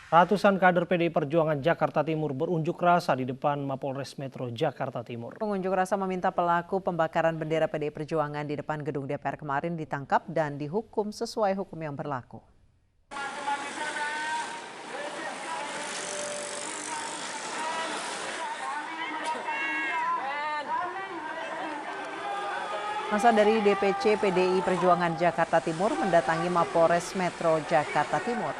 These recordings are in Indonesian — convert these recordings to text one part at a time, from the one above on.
Ratusan kader PDI Perjuangan Jakarta Timur berunjuk rasa di depan Mapolres Metro Jakarta Timur. Pengunjuk rasa meminta pelaku pembakaran bendera PDI Perjuangan di depan gedung DPR kemarin ditangkap dan dihukum sesuai hukum yang berlaku. Masa dari DPC PDI Perjuangan Jakarta Timur mendatangi Mapolres Metro Jakarta Timur.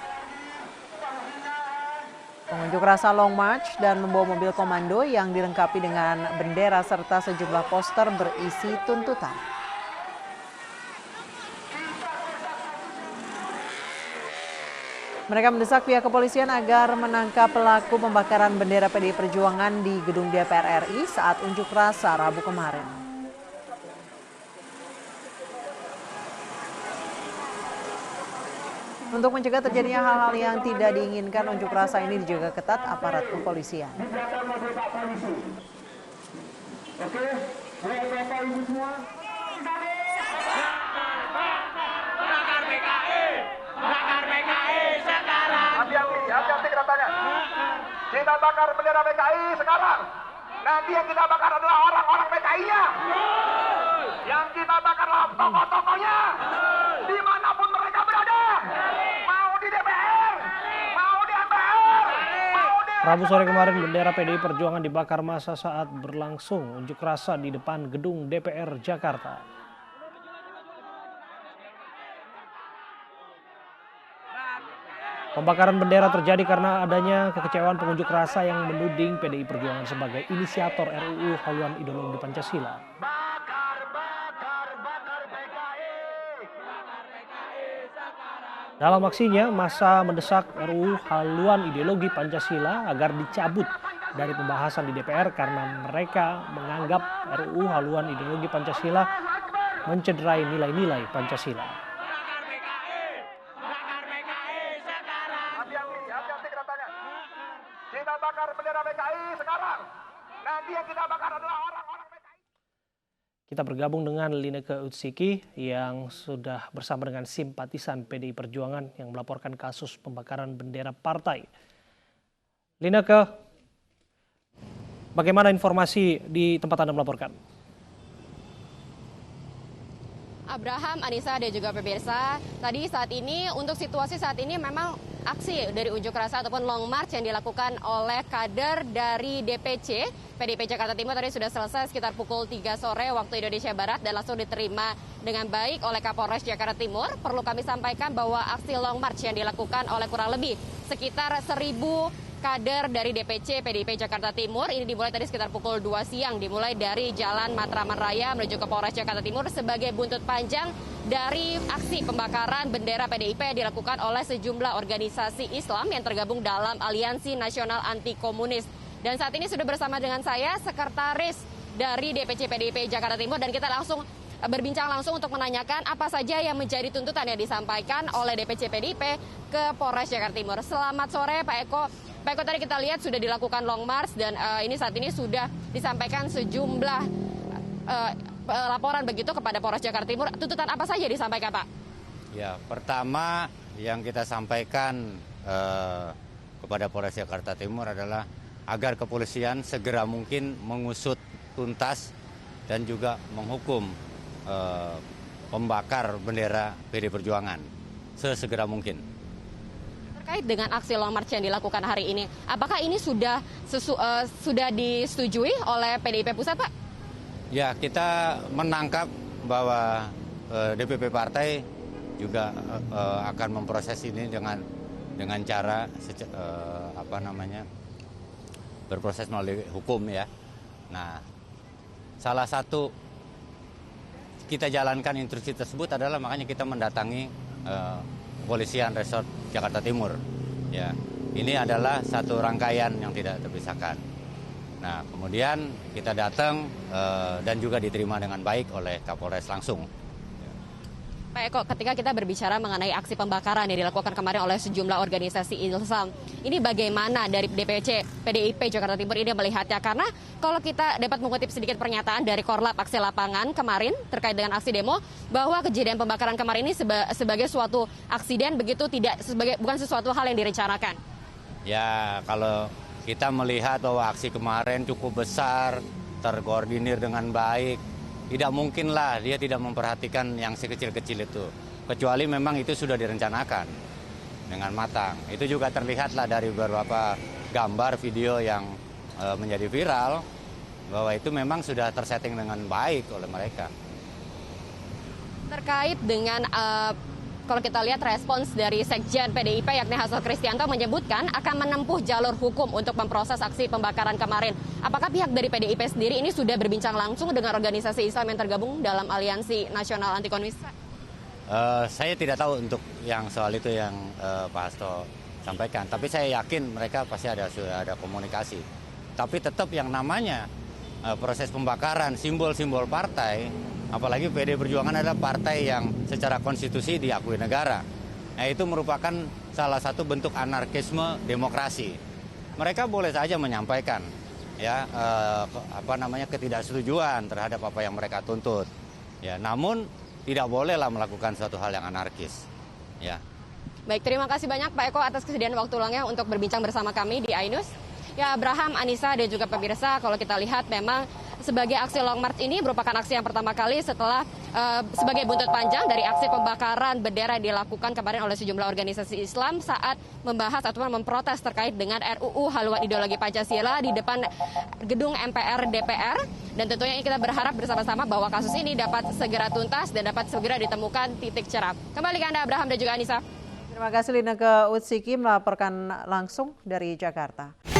Pengunjuk rasa long march dan membawa mobil komando yang dilengkapi dengan bendera serta sejumlah poster berisi tuntutan. Mereka mendesak pihak kepolisian agar menangkap pelaku pembakaran bendera PDI Perjuangan di gedung DPR RI saat unjuk rasa Rabu kemarin. Untuk mencegah terjadinya hal-hal yang tidak diinginkan, unjuk rasa ini dijaga ketat aparat kepolisian. Oke, Bapak Ibu semua. Bakar PKI, bakar PKI sekarang. Hati-hati katanya. Kita bakar bendera PKI sekarang. Nanti yang kita bakar adalah orang-orang PKI-nya. Yang kita bakar adalah tokoh-tokohnya. Dimanapun mereka berada. Mau di DPR, mau di MPR, mau di... Rabu sore kemarin bendera PDI Perjuangan dibakar massa saat berlangsung unjuk rasa di depan gedung DPR Jakarta. Pembakaran bendera terjadi karena adanya kekecewaan pengunjuk rasa yang menuding PDI Perjuangan sebagai inisiator RUU haluan ideologi Pancasila. Dalam aksinya, massa mendesak RUU haluan ideologi Pancasila agar dicabut dari pembahasan di DPR karena mereka menganggap RUU haluan ideologi Pancasila mencederai nilai-nilai Pancasila. Hati-hati katanya. Kita bakar bendera PKI sekarang. Nanti yang kita bakar adalah orang-orang PKI. Kita bergabung dengan Lineke Utsiki yang sudah bersama dengan simpatisan PDI Perjuangan yang melaporkan kasus pembakaran bendera partai. Lineke, bagaimana informasi di tempat Anda melaporkan? Abraham, Anissa, dan juga pemirsa, tadi saat ini untuk situasi saat ini memang aksi dari unjuk rasa ataupun long march yang dilakukan oleh kader dari DPC PDIP Jakarta Timur tadi sudah selesai sekitar pukul 3 sore waktu Indonesia Barat dan langsung diterima dengan baik oleh Kapolres Jakarta Timur. Perlu kami sampaikan bahwa aksi long march yang dilakukan oleh kurang lebih sekitar 1.000 kader dari DPC PDIP Jakarta Timur ini dimulai tadi sekitar pukul 2 siang, dimulai dari Jalan Matraman Raya menuju ke Polres Jakarta Timur sebagai buntut panjang dari aksi pembakaran bendera PDIP yang dilakukan oleh sejumlah organisasi Islam yang tergabung dalam Aliansi Nasional Anti Komunis. Dan saat ini sudah bersama dengan saya sekretaris dari DPC PDIP Jakarta Timur dan kita langsung berbincang langsung untuk menanyakan apa saja yang menjadi tuntutan yang disampaikan oleh DPC PDIP ke Polres Jakarta Timur. Selamat sore Pak Eko. Pak Eko, tadi kita lihat sudah dilakukan long march dan saat ini sudah disampaikan sejumlah laporan begitu kepada Polres Jakarta Timur. Tuntutan apa saja disampaikan Pak? Ya, pertama yang kita sampaikan kepada Polres Jakarta Timur adalah agar kepolisian segera mungkin mengusut tuntas dan juga menghukum pembakar bendera PDI Perjuangan sesegera mungkin. Terkait dengan aksi long march yang dilakukan hari ini, apakah ini sudah disetujui oleh PDIP Pusat, Pak? Ya, kita menangkap bahwa DPP Partai juga akan memproses ini dengan cara berproses melalui hukum ya. Nah, salah satu kita jalankan instruksi tersebut adalah makanya kita mendatangi Kepolisian Resort Jakarta Timur. Ya, ini adalah satu rangkaian yang tidak terpisahkan. Nah, kemudian kita datang dan juga diterima dengan baik oleh Kapolres langsung. Pak Eko, ketika kita berbicara mengenai aksi pembakaran yang dilakukan kemarin oleh sejumlah organisasi Islam, ini bagaimana dari DPC PDIP Jakarta Timur ini melihatnya? Karena kalau kita dapat mengutip sedikit pernyataan dari Korlap Aksi Lapangan kemarin terkait dengan aksi demo, bahwa kejadian pembakaran kemarin ini sebagai suatu aksiden begitu, bukan sesuatu hal yang direncanakan. Ya, kalau kita melihat bahwa aksi kemarin cukup besar, terkoordinir dengan baik, tidak mungkinlah dia tidak memperhatikan yang sekecil-kecil itu. Kecuali memang itu sudah direncanakan dengan matang. Itu juga terlihatlah dari beberapa gambar, video yang menjadi viral, bahwa itu memang sudah tersetting dengan baik oleh mereka. Terkait dengan kalau kita lihat respons dari Sekjen PDIP yakni Hasto Kristianto menyebutkan akan menempuh jalur hukum untuk memproses aksi pembakaran kemarin. Apakah pihak dari PDIP sendiri ini sudah berbincang langsung dengan organisasi Islam yang tergabung dalam Aliansi Nasional Anti Komunis? Saya tidak tahu untuk yang soal itu yang Pak Hasto sampaikan, tapi saya yakin mereka pasti sudah ada komunikasi. Tapi tetap yang namanya proses pembakaran simbol-simbol partai, apalagi PD Perjuangan adalah partai yang secara konstitusi diakui negara. Nah, itu merupakan salah satu bentuk anarkisme demokrasi. Mereka boleh saja menyampaikan ya ketidaksetujuan terhadap apa yang mereka tuntut. Ya, namun tidak bolehlah melakukan suatu hal yang anarkis. Ya. Baik, terima kasih banyak Pak Eko atas kesediaan waktu luangnya untuk berbincang bersama kami di iNews. Ya, Abraham, Anissa, dan juga pemirsa, kalau kita lihat memang sebagai aksi Long March ini merupakan aksi yang pertama kali setelah sebagai buntut panjang dari aksi pembakaran bendera yang dilakukan kemarin oleh sejumlah organisasi Islam saat membahas ataupun memprotes terkait dengan RUU Haluan Ideologi Pancasila di depan gedung MPR DPR. Dan tentunya kita berharap bersama-sama bahwa kasus ini dapat segera tuntas dan dapat segera ditemukan titik cerah. Kembali ke Anda, Abraham dan juga Anissa. Terima kasih Lina ke Utsiki melaporkan langsung dari Jakarta.